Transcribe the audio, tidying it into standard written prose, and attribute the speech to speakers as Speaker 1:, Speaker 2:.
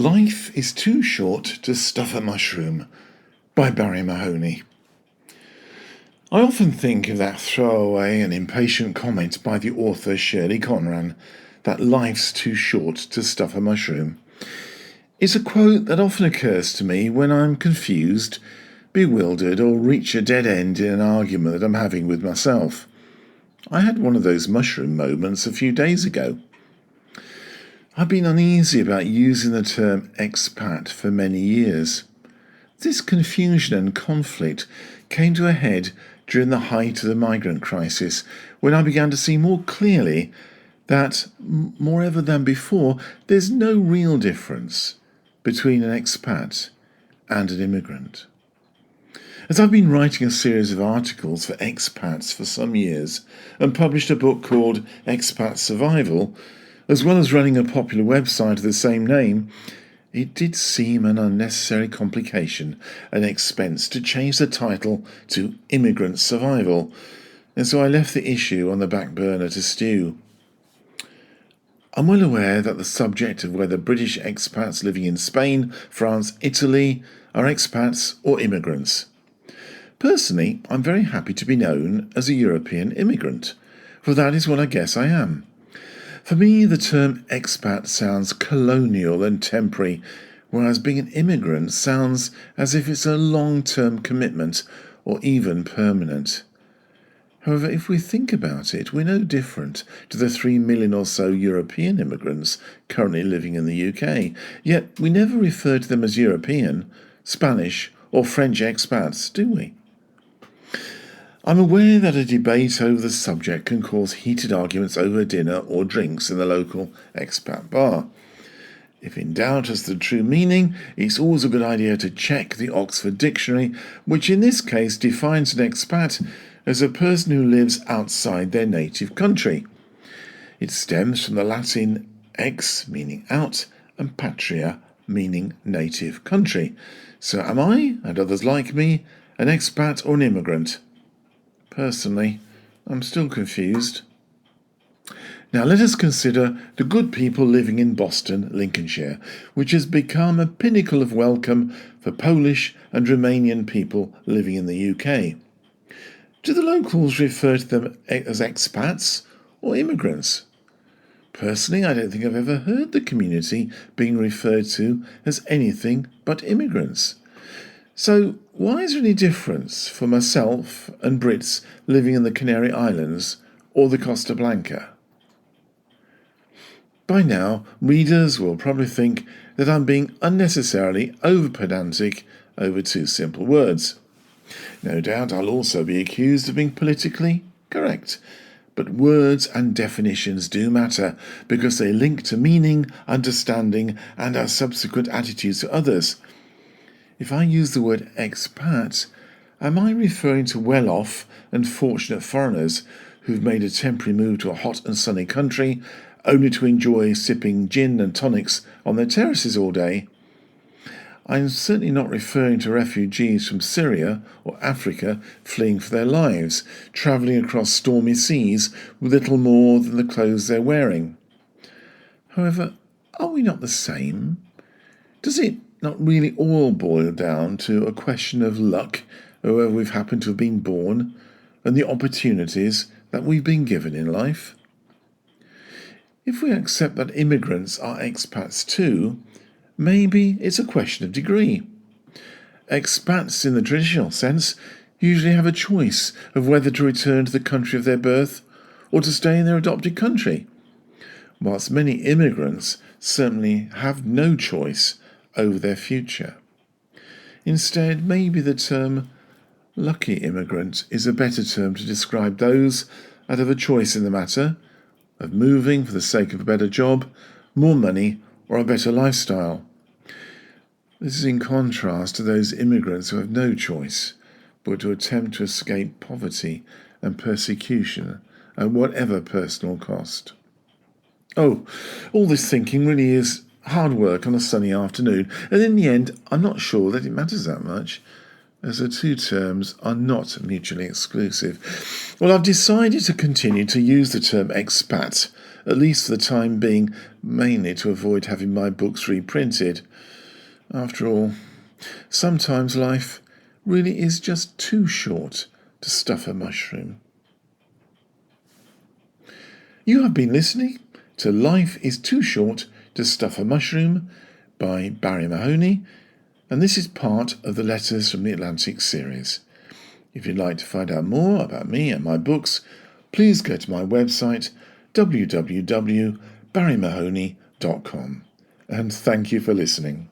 Speaker 1: Life is too short to stuff a mushroom by Barrie Mahoney. I often think of that throwaway and impatient comment by the author Shirley Conran that life's too short to stuff a mushroom. It's a quote that often occurs to me when I'm confused, bewildered, or reach a dead end in an argument that I'm having with myself. I had one of those mushroom moments a few days ago. I've been uneasy about using the term expat for many years. This confusion and conflict came to a head during the height of the migrant crisis, when I began to see more clearly that, more ever than before, there's no real difference between an expat and an immigrant. As I've been writing a series of articles for expats for some years and published a book called Expat Survival, as well as running a popular website of the same name, it did seem an unnecessary complication and expense to change the title to Immigrant Survival, and so I left the issue on the back burner to stew. I'm well aware that the subject of whether British expats living in Spain, France, Italy are expats or immigrants. Personally, I'm very happy to be known as a European immigrant, for that is what I guess I am. For me, the term expat sounds colonial and temporary, whereas being an immigrant sounds as if it's a long-term commitment or even permanent. However, if we think about it, we're no different to the 3 million or so European immigrants currently living in the UK, yet we never refer to them as European, Spanish or French expats, do we? I'm aware that a debate over the subject can cause heated arguments over dinner or drinks in the local expat bar. If in doubt as to the true meaning, it's always a good idea to check the Oxford Dictionary, which in this case defines an expat as a person who lives outside their native country. It stems from the Latin ex, meaning out, and patria, meaning native country. So am I, and others like me, an expat or an immigrant? Personally, I'm still confused. Now let us consider the good people living in Boston, Lincolnshire, which has become a pinnacle of welcome for Polish and Romanian people living in the UK. Do the locals refer to them as expats or immigrants? Personally, I don't think I've ever heard the community being referred to as anything but immigrants. So why is there any difference for myself and Brits living in the Canary Islands or the Costa Blanca? By now, readers will probably think that I'm being unnecessarily over-pedantic over two simple words. No doubt I'll also be accused of being politically correct, but words and definitions do matter because they link to meaning, understanding, and our subsequent attitudes to others. If I use the word expat, am I referring to well-off and fortunate foreigners who've made a temporary move to a hot and sunny country only to enjoy sipping gin and tonics on their terraces all day? I'm certainly not referring to refugees from Syria or Africa fleeing for their lives, travelling across stormy seas with little more than the clothes they're wearing. However, are we not the same? Does it not really all boil down to a question of luck, wherever we've happened to have been born, and the opportunities that we've been given in life? If we accept that immigrants are expats too, maybe it's a question of degree. Expats in the traditional sense usually have a choice of whether to return to the country of their birth or to stay in their adopted country, whilst many immigrants certainly have no choice over their future. Instead, maybe the term lucky immigrant is a better term to describe those that have a choice in the matter of moving for the sake of a better job, more money, or a better lifestyle. This is in contrast to those immigrants who have no choice but to attempt to escape poverty and persecution at whatever personal cost. Oh, all this thinking really is hard work on a sunny afternoon, and in the end, I'm not sure that it matters that much, as the two terms are not mutually exclusive. Well, I've decided to continue to use the term expat at least for the time being, mainly to avoid having my books reprinted. After all, sometimes life really is just too short to stuff a mushroom. You have been listening to Life is Too Short to Stuff a Mushroom by Barrie Mahoney, and this is part of the Letters from the Atlantic series. If you'd like to find out more about me and my books, please go to my website www.barriemahoney.com, and thank you for listening.